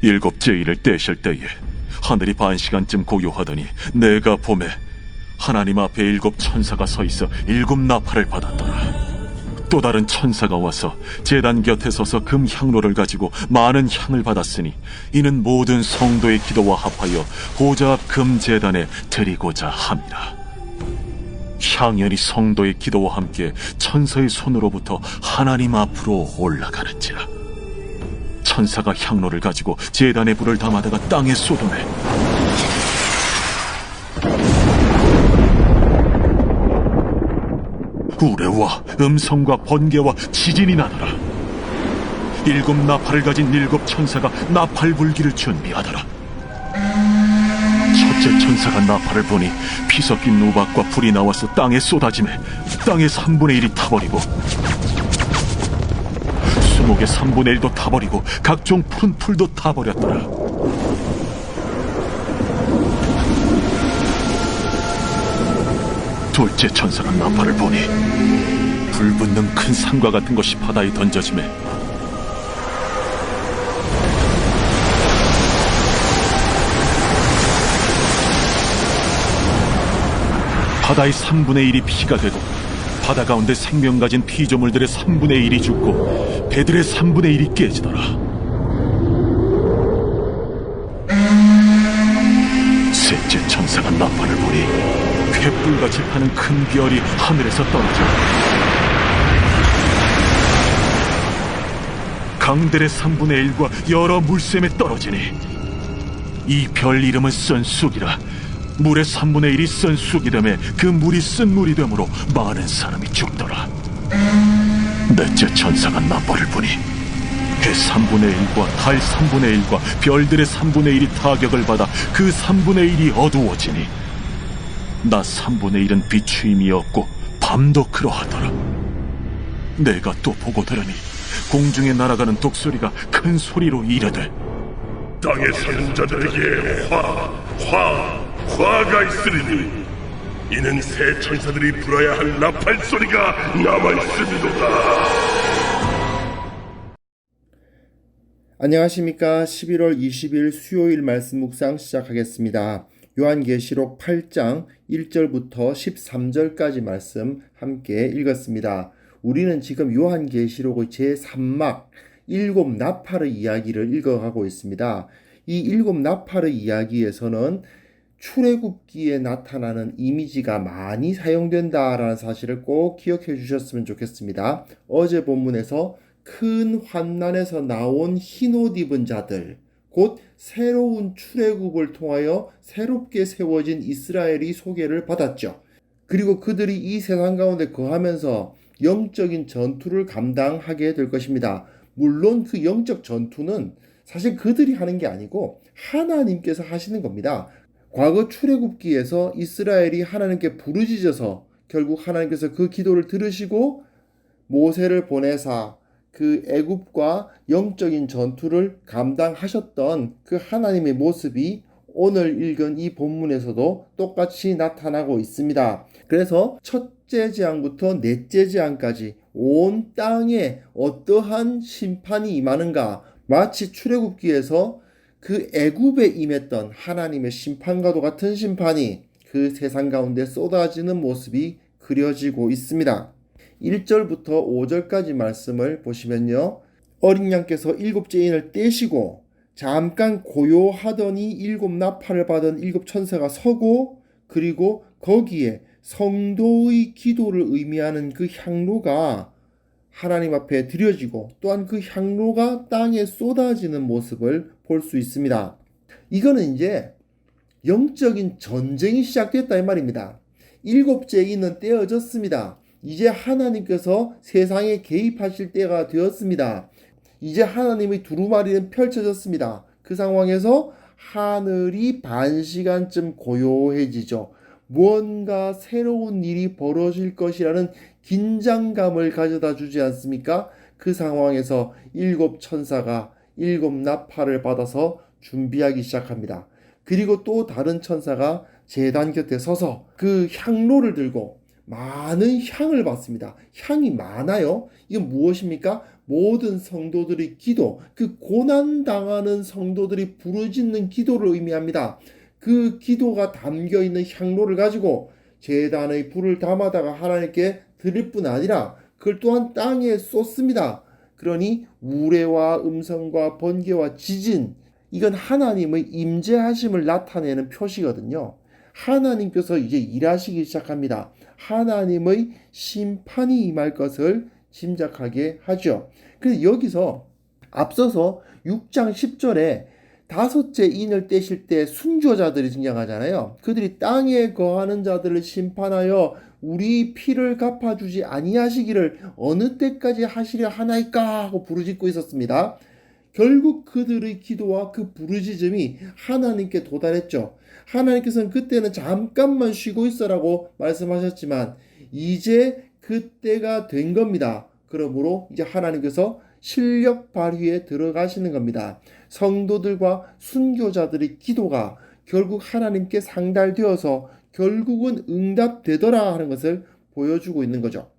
일곱째 일을 떼실 때에 하늘이 반시간쯤 고요하더니 내가 보매 하나님 앞에 일곱 천사가 서 있어 일곱 나팔을 받았더라. 또 다른 천사가 와서 제단 곁에 서서 금 향로를 가지고 많은 향을 받았으니 이는 모든 성도의 기도와 합하여 보좌 앞 금 제단에 드리고자 함이라. 향연이 성도의 기도와 함께 천사의 손으로부터 하나님 앞으로 올라가는지라. 천사가 향로를 가지고 제단에 불을 담아다가 땅에 쏟으매 우레와 음성과 번개와 지진이 나더라. 일곱 나팔을 가진 일곱 천사가 나팔 불기를 준비하더라. 첫째 천사가 나팔을 보니 피 섞인 우박과 불이 나와서 땅에 쏟아지매 땅의 3분의 1이 타버리고 수목의 3분의 1도 타버리고 각종 푸른 풀도 타버렸더라. 둘째 천사가 나팔을 보니 불붙는 큰 산과 같은 것이 바다에 던져지매 바다의 3분의 1이 피가 되고 바다 가운데 생명 가진 피조물들의 3분의 1이 죽고 배들의 3분의 1이 깨지더라. 셋째 천사가 나팔을 보니 횃불같이 타는 큰 별이 하늘에서 떨어져 강들의 3분의 1과 여러 물샘에 떨어지니 이 별 이름은 쓴 쑥이라. 물의 3분의 1이 쓴 쑥이 되매 그 물이 쓴 물이 되므로 많은 사람이 죽더라. 넷째 천사가 나팔을 보니 해 3분의 1과 달 3분의 1과 별들의 3분의 1이 타격을 받아 그 3분의 1이 어두워지니 낮 3분의 1은 비추임이 없고 밤도 그러하더라. 내가 또 보고 들으니 공중에 날아가는 독소리가 큰 소리로 이르되 땅의 사는 자들에게 화가 있으리니 이는 새 천사들이 불어야 할 나팔 소리가 남아있음이도다. 안녕하십니까. 11월 20일 수요일 말씀 묵상 시작하겠습니다. 요한계시록 8장 1절부터 13절까지 말씀 함께 읽었습니다. 우리는 지금 요한계시록의 제3막 일곱 나팔의 이야기를 읽어가고 있습니다. 이 일곱 나팔의 이야기에서는 출애굽기에 나타나는 이미지가 많이 사용된다라는 사실을 꼭 기억해 주셨으면 좋겠습니다. 어제 본문에서 큰 환난에서 나온 흰옷 입은 자들, 곧 새로운 출애굽을 통하여 새롭게 세워진 이스라엘이 소개를 받았죠. 그리고 그들이 이 세상 가운데 거하면서 영적인 전투를 감당하게 될 것입니다. 물론 그 영적 전투는 사실 그들이 하는 게 아니고 하나님께서 하시는 겁니다. 과거 출애굽기에서 이스라엘이 하나님께 부르짖어서 결국 하나님께서 그 기도를 들으시고 모세를 보내사 그 애굽과 영적인 전투를 감당하셨던 그 하나님의 모습이 오늘 읽은 이 본문에서도 똑같이 나타나고 있습니다. 그래서 첫째 재앙부터 넷째 재앙까지 온 땅에 어떠한 심판이 임하는가, 마치 출애굽기에서 그 애굽에 임했던 하나님의 심판과도 같은 심판이 그 세상 가운데 쏟아지는 모습이 그려지고 있습니다. 1절부터 5절까지 말씀을 보시면요, 어린 양께서 일곱째 인을 떼시고 잠깐 고요하더니 일곱 나팔을 받은 일곱 천사가 서고, 그리고 거기에 성도의 기도를 의미하는 그 향로가 하나님 앞에 드려지고 또한 그 향로가 땅에 쏟아지는 모습을 볼 수 있습니다. 이거는 이제 영적인 전쟁이 시작됐다 이 말입니다. 일곱째 인은 떼어졌습니다. 이제 하나님께서 세상에 개입하실 때가 되었습니다. 이제 하나님의 두루마리는 펼쳐졌습니다. 그 상황에서 하늘이 반시간쯤 고요해지죠. 무언가 새로운 일이 벌어질 것이라는 긴장감을 가져다 주지 않습니까? 그 상황에서 일곱 천사가 일곱 나팔을 받아서 준비하기 시작합니다. 그리고 또 다른 천사가 제단 곁에 서서 그 향로를 들고 많은 향을 받습니다. 향이 많아요. 이건 무엇입니까? 모든 성도들의 기도, 그 고난당하는 성도들이 부르짖는 기도를 의미합니다. 그 기도가 담겨 있는 향로를 가지고 제단의 불을 담아다가 하나님께 드릴 뿐 아니라 그걸 또한 땅에 쏟습니다. 그러니 우레와 음성과 번개와 지진, 이건 하나님의 임재하심을 나타내는 표시거든요. 하나님께서 이제 일하시기 시작합니다. 하나님의 심판이 임할 것을 짐작하게 하죠. 그래서 여기서 앞서서 6장 10절에 다섯째 인을 떼실 때 순교자들이 등장하잖아요. 그들이 땅에 거하는 자들을 심판하여 우리 피를 갚아주지 아니하시기를 어느 때까지 하시려 하나이까 하고 부르짖고 있었습니다. 결국 그들의 기도와 그 부르짖음이 하나님께 도달했죠. 하나님께서는 그때는 잠깐만 쉬고 있어라고 말씀하셨지만 이제 그때가 된 겁니다. 그러므로 이제 하나님께서 실력 발휘에 들어가시는 겁니다. 성도들과 순교자들의 기도가 결국 하나님께 상달되어서 결국은 응답되더라 하는 것을 보여주고 있는 거죠.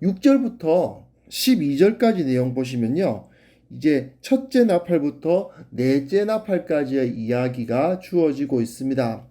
6절부터 12절까지 내용 보시면요. 이제 첫째 나팔부터 넷째 나팔까지의 이야기가 주어지고 있습니다.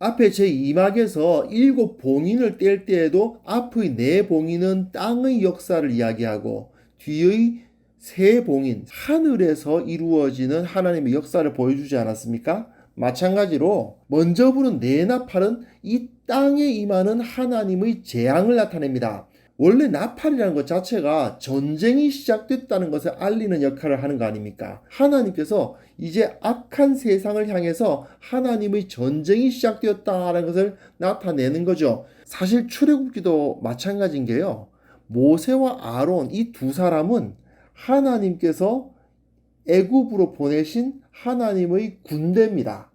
앞에 제2막에서 7봉인을 뗄 때에도 앞의 4봉인은 땅의 역사를 이야기하고 뒤의 3봉인, 하늘에서 이루어지는 하나님의 역사를 보여주지 않았습니까? 마찬가지로 먼저 부른 네 나팔은 이 땅에 임하는 하나님의 재앙을 나타냅니다. 원래 나팔이라는 것 자체가 전쟁이 시작됐다는 것을 알리는 역할을 하는 거 아닙니까? 하나님께서 이제 악한 세상을 향해서 하나님의 전쟁이 시작되었다는 것을 나타내는 거죠. 사실 출애굽기도 마찬가지인 게요. 모세와 아론 이 두 사람은 하나님께서 애굽으로 보내신 하나님의 군대입니다.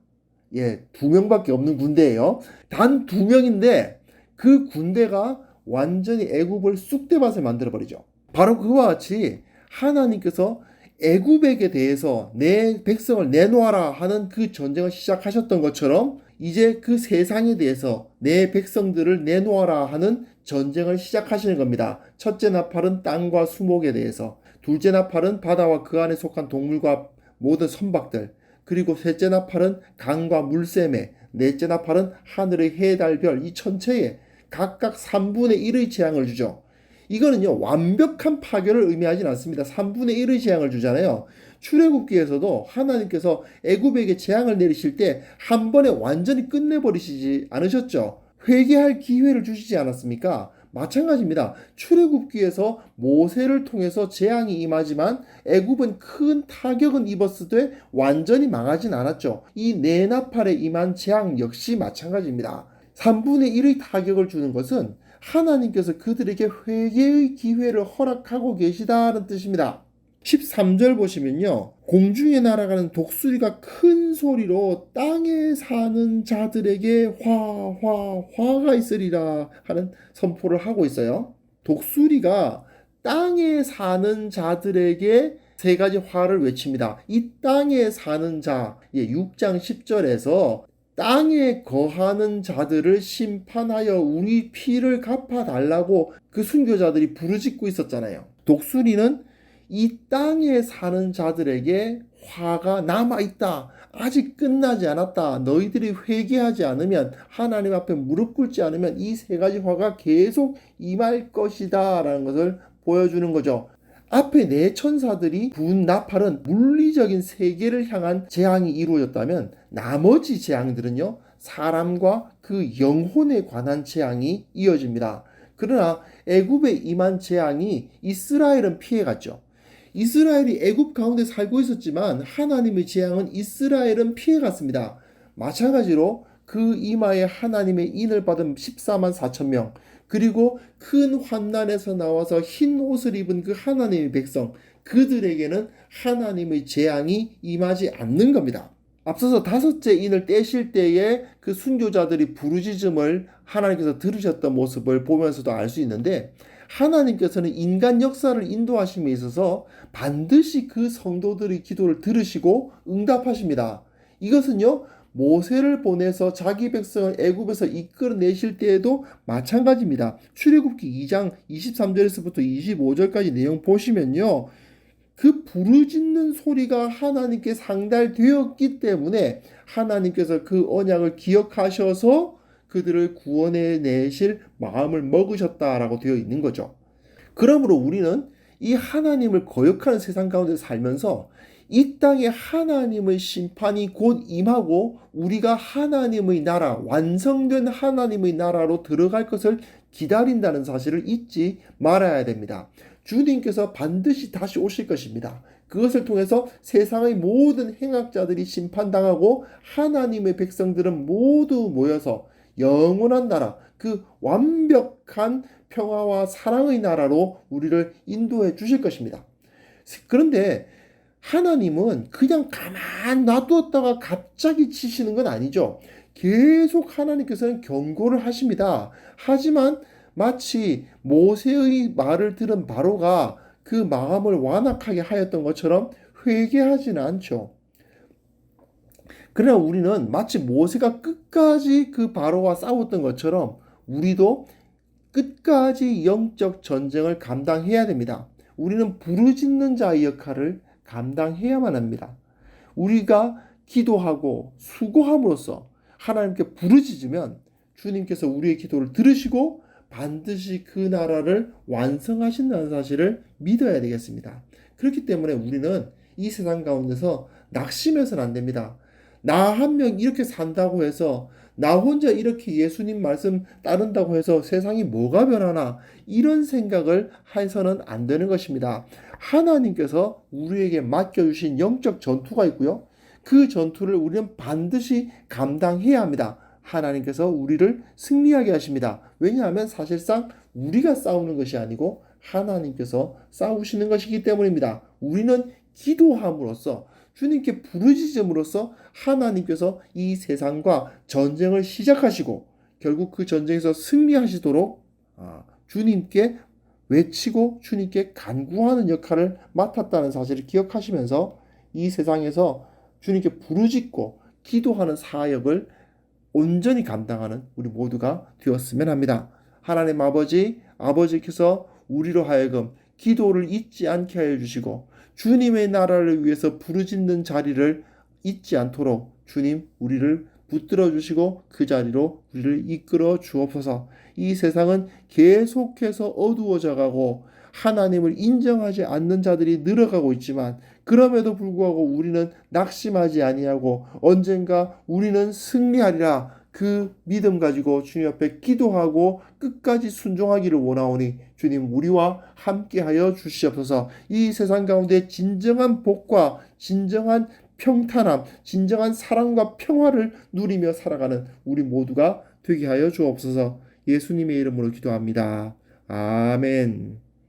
예, 2명밖에 없는 군대예요. 단 2명인데 그 군대가 완전히 애굽을 쑥대밭을 만들어버리죠. 바로 그와 같이 하나님께서 애굽에게 대해서 내 백성을 내놓아라 하는 그 전쟁을 시작하셨던 것처럼 이제 그 세상에 대해서 내 백성들을 내놓아라 하는 전쟁을 시작하시는 겁니다. 첫째 나팔은 땅과 수목에 대해서, 둘째 나팔은 바다와 그 안에 속한 동물과 모든 선박들, 그리고 셋째 나팔은 강과 물샘에, 넷째 나팔은 하늘의 해, 달, 별 이 천체에 각각 3분의 1의 재앙을 주죠. 이거는요 완벽한 파괴를 의미하진 않습니다. 3분의 1의 재앙을 주잖아요. 출애굽기에서도 하나님께서 애굽에게 재앙을 내리실 때 한 번에 완전히 끝내버리시지 않으셨죠. 회개할 기회를 주시지 않았습니까? 마찬가지입니다. 출애굽기에서 모세를 통해서 재앙이 임하지만 애굽은 큰 타격은 입었으되 완전히 망하진 않았죠. 이 네 나팔에 임한 재앙 역시 마찬가지입니다. 3분의 1의 타격을 주는 것은 하나님께서 그들에게 회개의 기회를 허락하고 계시다는 뜻입니다. 13절 보시면요. 공중에 날아가는 독수리가 큰 소리로 땅에 사는 자들에게 화가 있으리라 하는 선포를 하고 있어요. 독수리가 땅에 사는 자들에게 세 가지 화를 외칩니다. 이 땅에 사는 자, 6장 10절에서 땅에 거하는 자들을 심판하여 우리 피를 갚아달라고 그 순교자들이 부르짖고 있었잖아요. 독수리는 이 땅에 사는 자들에게 화가 남아있다. 아직 끝나지 않았다. 너희들이 회개하지 않으면, 하나님 앞에 무릎 꿇지 않으면 이 세 가지 화가 계속 임할 것이다 라는 것을 보여주는 거죠. 앞에 네 천사들이 부은 나팔은 물리적인 세계를 향한 재앙이 이루어졌다면 나머지 재앙들은요 사람과 그 영혼에 관한 재앙이 이어집니다. 그러나 애굽에 임한 재앙이 이스라엘은 피해갔죠. 이스라엘이 애굽 가운데 살고 있었지만 하나님의 재앙은 이스라엘은 피해갔습니다. 마찬가지로 그 이마에 하나님의 인을 받은 14만 4천 명, 그리고 큰 환난에서 나와서 흰 옷을 입은 그 하나님의 백성, 그들에게는 하나님의 재앙이 임하지 않는 겁니다. 앞서서 다섯째 인을 떼실 때에 그 순교자들이 부르짖음을 하나님께서 들으셨던 모습을 보면서도 알 수 있는데, 하나님께서는 인간 역사를 인도하심에 있어서 반드시 그 성도들의 기도를 들으시고 응답하십니다. 이것은요 모세를 보내서 자기 백성을 애굽에서 이끌어내실 때에도 마찬가지입니다. 출애굽기 2장 23절에서부터 25절까지 내용 보시면요. 그 부르짖는 소리가 하나님께 상달되었기 때문에 하나님께서 그 언약을 기억하셔서 그들을 구원해 내실 마음을 먹으셨다라고 되어 있는 거죠. 그러므로 우리는 이 하나님을 거역하는 세상 가운데 살면서 이 땅에 하나님의 심판이 곧 임하고 우리가 하나님의 나라, 완성된 하나님의 나라로 들어갈 것을 기다린다는 사실을 잊지 말아야 됩니다. 주님께서 반드시 다시 오실 것입니다. 그것을 통해서 세상의 모든 행악자들이 심판당하고 하나님의 백성들은 모두 모여서 영원한 나라, 그 완벽한 평화와 사랑의 나라로 우리를 인도해 주실 것입니다. 그런데 하나님은 그냥 가만 놔두었다가 갑자기 치시는 건 아니죠. 계속 하나님께서는 경고를 하십니다. 하지만 마치 모세의 말을 들은 바로가 그 마음을 완악하게 하였던 것처럼 회개하지는 않죠. 그러나 우리는 마치 모세가 끝까지 그 바로와 싸웠던 것처럼 우리도 끝까지 영적 전쟁을 감당해야 됩니다. 우리는 부르짖는 자의 역할을 감당해야만 합니다. 우리가 기도하고 수고함으로써 하나님께 부르짖으면 주님께서 우리의 기도를 들으시고 반드시 그 나라를 완성하신다는 사실을 믿어야 되겠습니다. 그렇기 때문에 우리는 이 세상 가운데서 낙심해서는 안 됩니다. 나 한 명 이렇게 산다고 해서 나 혼자 이렇게 예수님 말씀 따른다고 해서 세상이 뭐가 변하나 이런 생각을 해서는 안 되는 것입니다. 하나님께서 우리에게 맡겨주신 영적 전투가 있고요. 그 전투를 우리는 반드시 감당해야 합니다. 하나님께서 우리를 승리하게 하십니다. 왜냐하면 사실상 우리가 싸우는 것이 아니고 하나님께서 싸우시는 것이기 때문입니다. 우리는 기도함으로써 주님께 부르짖음으로써 하나님께서 이 세상과 전쟁을 시작하시고 결국 그 전쟁에서 승리하시도록 주님께 외치고 주님께 간구하는 역할을 맡았다는 사실을 기억하시면서 이 세상에서 주님께 부르짖고 기도하는 사역을 온전히 감당하는 우리 모두가 되었으면 합니다. 하나님 아버지께서 우리로 하여금 기도를 잊지 않게 하여 주시고 주님의 나라를 위해서 부르짖는 자리를 잊지 않도록 주님 우리를 붙들어 주시고 그 자리로 우리를 이끌어 주옵소서. 이 세상은 계속해서 어두워져 가고 하나님을 인정하지 않는 자들이 늘어가고 있지만 그럼에도 불구하고 우리는 낙심하지 아니하고 언젠가 우리는 승리하리라 그 믿음 가지고 주님 앞에 기도하고 끝까지 순종하기를 원하오니 주님 우리와 함께하여 주시옵소서. 이 세상 가운데 진정한 복과 진정한 평탄함, 진정한 사랑과 평화를 누리며 살아가는 우리 모두가 되게 하여 주옵소서. 예수님의 이름으로 기도합니다. 아멘.